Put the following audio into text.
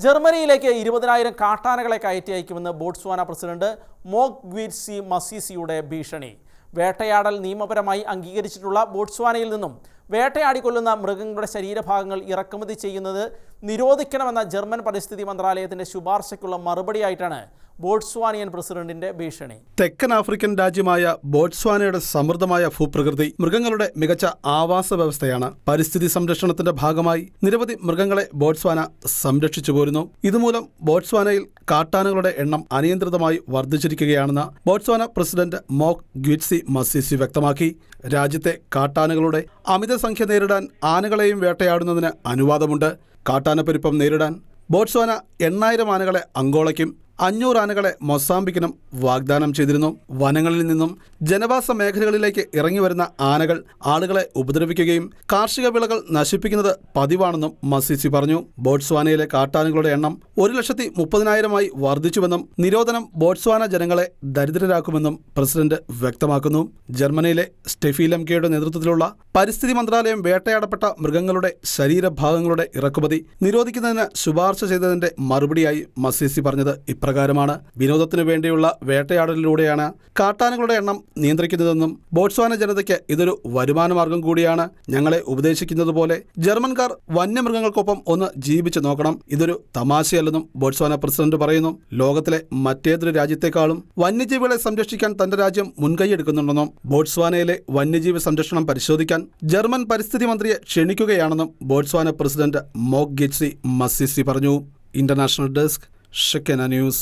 ജർമ്മനിയിലേക്ക് 20,000 കാട്ടാനകളെ കയറ്റി അയക്കുമെന്ന് Botswana president മോക്വീറ്റ്സി മസിസിയുടെ ഭീഷണി. വേട്ടയാടൽ നിയമപരമായി അംഗീകരിച്ചിട്ടുള്ള ബോട്സ്വാനയിൽ നിന്നും വേട്ടയാടിക്കൊല്ലുന്ന മൃഗങ്ങളുടെ ശരീരഭാഗങ്ങൾ ഇറക്കുമതി ചെയ്യുന്നത് നിരോധിക്കണമെന്ന ജർമ്മൻ പരിസ്ഥിതി മന്ത്രാലയത്തിന്റെ ശുപാർശയ്ക്കുള്ള മറുപടിയായിട്ടാണ് ബോട്സ്വാനിയൻ പ്രസിഡന്റിന്റെ ഭീഷണി. തെക്കൻ ആഫ്രിക്കൻ രാജ്യമായ ബോട്സ്വാനയുടെ സമൃദ്ധമായ ഭൂപ്രകൃതി മൃഗങ്ങളുടെ മികച്ച ആവാസ വ്യവസ്ഥയാണ്. പരിസ്ഥിതി സംരക്ഷണത്തിന്റെ ഭാഗമായി നിരവധി മൃഗങ്ങളെ ബോട്സ്വാന സംരക്ഷിച്ചു പോരുന്നു. ഇതുമൂലം ബോട്സ്വാനയിൽ കാട്ടാനകളുടെ എണ്ണം അനിയന്ത്രിതമായി വർദ്ധിച്ചിരിക്കുകയാണെന്ന് ബോട്സ്വാന പ്രസിഡന്റ് മോക്വീറ്റ്സി മസിസി വ്യക്തമാക്കി. രാജ്യത്തെ കാട്ടാനകളുടെ അമിത സംഖ്യ നേരിടാൻ ആനകളെയും വേട്ടയാടുന്നതിന് അനുവാദമുണ്ട്. കാട്ടാനപ്പെരുപ്പം നേരിടാൻ ബോട്സ്വാന 8,000 ആനകളെ അങ്കോളയ്ക്കും 500 ആനകളെ മൊസാംബിക്കിനും വാഗ്ദാനം ചെയ്തിരുന്നു. വനങ്ങളിൽ നിന്നും ജനവാസ മേഖലകളിലേക്ക് ഇറങ്ങിവരുന്ന ആനകൾ ആളുകളെ ഉപദ്രവിക്കുകയും കാർഷിക വിളകൾ നശിപ്പിക്കുന്നത് പതിവാണെന്നും മസിസി പറഞ്ഞു. ബോട്സ്വാനയിലെ കാട്ടാനകളുടെ എണ്ണം 1,30,000 വർദ്ധിച്ചുവെന്നും നിരോധനം ബോട്സ്വാന ജനങ്ങളെ ദരിദ്രരാക്കുമെന്നും പ്രസിഡന്റ് വ്യക്തമാക്കുന്നു. ജർമ്മനിയിലെ സ്റ്റെഫി ലെംകെയുടെ നേതൃത്വത്തിലുള്ള പരിസ്ഥിതി മന്ത്രാലയം വേട്ടയാടപ്പെട്ട മൃഗങ്ങളുടെ ശരീരഭാഗങ്ങളുടെ ഇറക്കുമതി നിരോധിക്കുന്നതിന് ശുപാർശ ചെയ്തതിന്റെ മറുപടിയായി മസിസി പറഞ്ഞത് പ്രകാരമാണ്. വിനോദത്തിനു വേണ്ടിയുള്ള വേട്ടയാടലിലൂടെയാണ് കാട്ടാനകളുടെ എണ്ണം നിയന്ത്രിക്കുന്നതെന്നും ബോട്സ്വാന ജനതയ്ക്ക് ഇതൊരു വരുമാന മാർഗം കൂടിയാണ്. ഞങ്ങളെ ഉപദേശിക്കുന്നത് പോലെ ജർമ്മൻകാർ വന്യമൃഗങ്ങൾക്കൊപ്പം ഒന്ന് ജീവിച്ചു നോക്കണം. ഇതൊരു തമാശയല്ലെന്നും ബോട്സ്വാന പ്രസിഡന്റ് പറയുന്നു. ലോകത്തിലെ മറ്റേതൊരു രാജ്യത്തെക്കാളും വന്യജീവികളെ സംരക്ഷിക്കാൻ തന്റെ രാജ്യം മുൻകൈയെടുക്കുന്നുണ്ടെന്നും ബോട്സ്വാനയിലെ വന്യജീവി സംരക്ഷണം പരിശോധിക്കാൻ ജർമ്മൻ പരിസ്ഥിതി മന്ത്രിയെ ക്ഷണിക്കുകയാണെന്നും ബോട്സ്വാന പ്രസിഡന്റ് മോക്വീറ്റ്സി മസിസി പറഞ്ഞു. International desk ഷെക്കന news.